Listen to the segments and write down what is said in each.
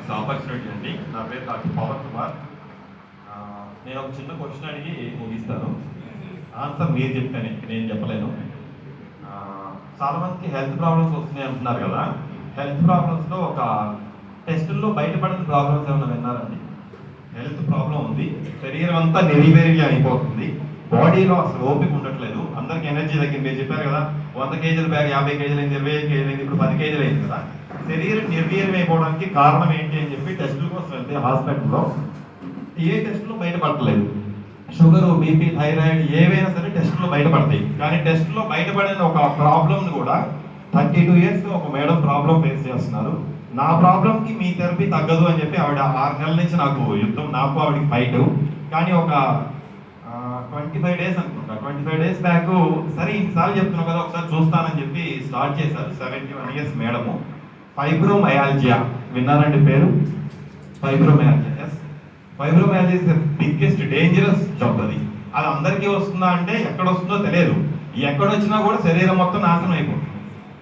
This opportunity అండి. నా పేరు డాక్టర్ పవన్ కుమార్. నేను ఒక చిన్న క్వశ్చన్ అడిగి ముగిస్తాను. ఆన్సర్ మీరు చెప్తాను, నేను చెప్పలేను. చాలామందికి హెల్త్ ప్రాబ్లమ్స్ వస్తున్నాయి అంటున్నారు కదా. హెల్త్ ప్రాబ్లమ్స్లో ఒక టెస్టుల్లో బయటపడిన ప్రాబ్లమ్స్ ఏమైనా విన్నారండి? హెల్త్ ప్రాబ్లం ఉంది, శరీరం అంతా నెరివేరి అయిపోతుంది, బాడీలో అసలు ఓపిక ఉండట్లేదు, అందరికి ఎనర్జీ తగ్గింది. మీరు చెప్పారు కదా 100 కేజీల బ్యాగ్ 50 కేజీలు అయింది, 25 కేజీలు అయింది, ఇప్పుడు 10 కేజీలు అయింది కదా. శరీరం నిర్వీర్యం అయిపోవడానికి కారణం ఏంటి అని చెప్పి టెస్టుల కోసం వెళ్తే హాస్పిటల్లో ఏ టెస్టులు బయటపడలేదు. షుగర్, బీపీ, థైరాయిడ్ ఏవైనా సరే టెస్టులో బయటపడతాయి. కానీ టెస్టులో బయటపడిన ఒక ప్రాబ్లమ్ని కూడా 32 ఇయర్స్గా ఒక మేడం ప్రాబ్లం ఫేస్ చేస్తున్నారు. నా ప్రాబ్లంకి మీ థెరపీ తగ్గదు అని చెప్పి ఆవిడ 6 నెలల నుంచి నాకు యుద్ధం, నాకు ఆవిడకి ఫైట్. కానీ ఒక 25 డేస్ అనుకుంటా, 25 డేస్ బ్యాక్ సరే ఇన్నిసార్లు చెప్తున్నావు కదా ఒకసారి చూస్తానని చెప్పి స్టార్ట్ చేశారు. 71 ఇయర్స్ మేడము. ఫైబ్రోమయాల్జియా విన్నారండి పేరు? Fibromyalgia, yes, fibromyalgia is the biggest dangerous జబ్బు. అది అందరికీ వస్తుందా అంటే ఎక్కడ వస్తుందో తెలియదు. ఎక్కడొచ్చినా కూడా శరీరం మొత్తం నాశనం అయిపోతుంది.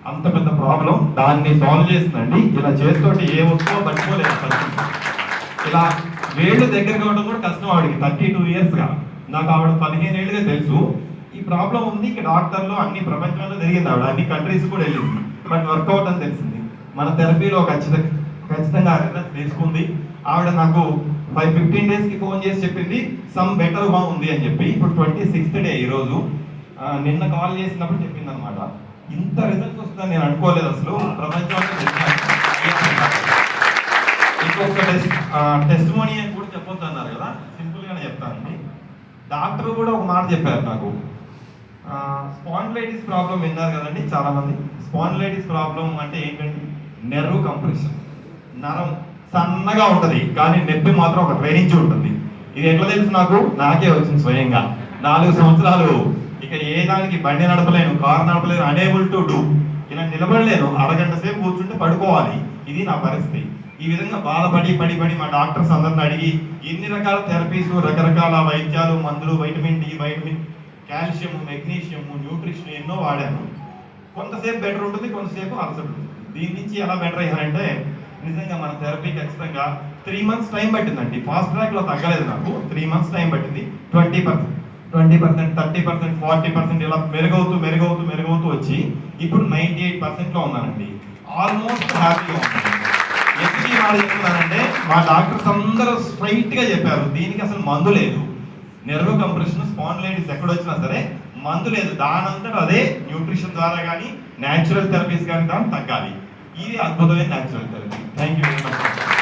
అంత పెద్ద ప్రాబ్లం. దాన్ని సాల్వ్ చేస్తుందండి. ఇలా చేతితోటి ఏ వస్తువో పట్టుకోలేదు. ఇలా వేళ్ళు దగ్గర కావడం కూడా కష్టం ఆవిడకి. 32 ఇయర్స్గా నాకు ఆవిడ 15 ఏళ్ళుగా తెలుసు ఈ ప్రాబ్లం ఉంది. ఇక డాక్టర్లు అన్ని ప్రపంచంలో జరిగింది, ఆవిడ అన్ని కంట్రీస్ కూడా వెళ్ళింది, బట్ వర్కౌట్ అని తెలిసింది. మన థెరపీలో ఖచ్చితంగా రిజల్ట్ తీసుకుంది. ఆవిడ నాకు 15 డేస్కి ఫోన్ చేసి చెప్పింది సమ్ బెటర్ గా ఉంది అని చెప్పి. ఇప్పుడు 26th డే ఈరోజు. నిన్న కాల్ చేసినప్పుడు చెప్పింది అనమాట. ఇంత రిజల్ట్స్ వస్తుందని నేను అనుకోలేదు అసలు. ప్రపంచంలో ఇంకొక టెస్టిమోనీ అని కూడా చెప్పొద్దు అన్నారు కదా, సింపుల్గానే చెప్తానండి. డాక్టర్ కూడా ఒక మాట చెప్పారు నాకు. స్పాండిలైటిస్ ప్రాబ్లం విన్నారు కదండి చాలా మంది. స్పాండిలైటిస్ ప్రాబ్లం అంటే ఏంటంటే నెర్వ్ కంప్రెషన్. నరం సన్నగా ఉంటుంది కానీ నొప్పి మాత్రం ఒక రేంజ్ ఉంటుంది. ఇది ఎట్లా తెలుసు నాకు? నాకే వచ్చింది స్వయంగా. 4 సంవత్సరాలు ఇక ఏ దానికి బండి నడపలేను, కారు నడపలేను, అనేబుల్ టు డూ. ఇలా నిలబడలేను, అరగంట సేపు కూర్చుంటే పడుకోవాలి. ఇది నా పరిస్థితి. ఈ విధంగా బాధపడి పడి పడి మా డాక్టర్స్ అందరిని అడిగి ఎన్ని రకాల థెరపీస్, రకరకాల వైద్యాలు, మందులు, vitamin D, vitamin, calcium, magnesium, nutrition ఎన్నో వాడాను. కొంతసేపు బెటర్ ఉంటుంది, కొంతసేపు అలసట ఉంటుంది. దీని నుంచి ఎలా బెటర్ అయ్యానంటే నిజంగా మన థెరపీ ఖచ్చితంగా 3 months టైం పట్టిందండి. ఫాస్ట్ ట్రాక్లో తగ్గలేదు నాకు. 3 months టైం పట్టింది. 20%, 30%, 40% ఇలా మెరుగవుతూ వచ్చి ఇప్పుడు 98%లో ఉన్నానండి. ఆల్మోస్ట్ హ్యాపీగా ఉన్నాను. ఎందుకు ఈ మాట చెప్తున్నానంటే మా డాక్టర్స్ అందరూ స్ట్రైట్గా చెప్పారు దీనికి అసలు మందు లేదు. నెర్వ్ కంప్రెషన్, స్పాండిలైటిస్ ఎక్కడొచ్చినా సరే మందు లేదు, దానంతట అదే న్యూట్రిషన్ ద్వారా కానీ న్యాచురల్ థెరపీస్ కానీ తగ్గాలి. ఇది అద్భుతమైన natural therapy. Thank you very much.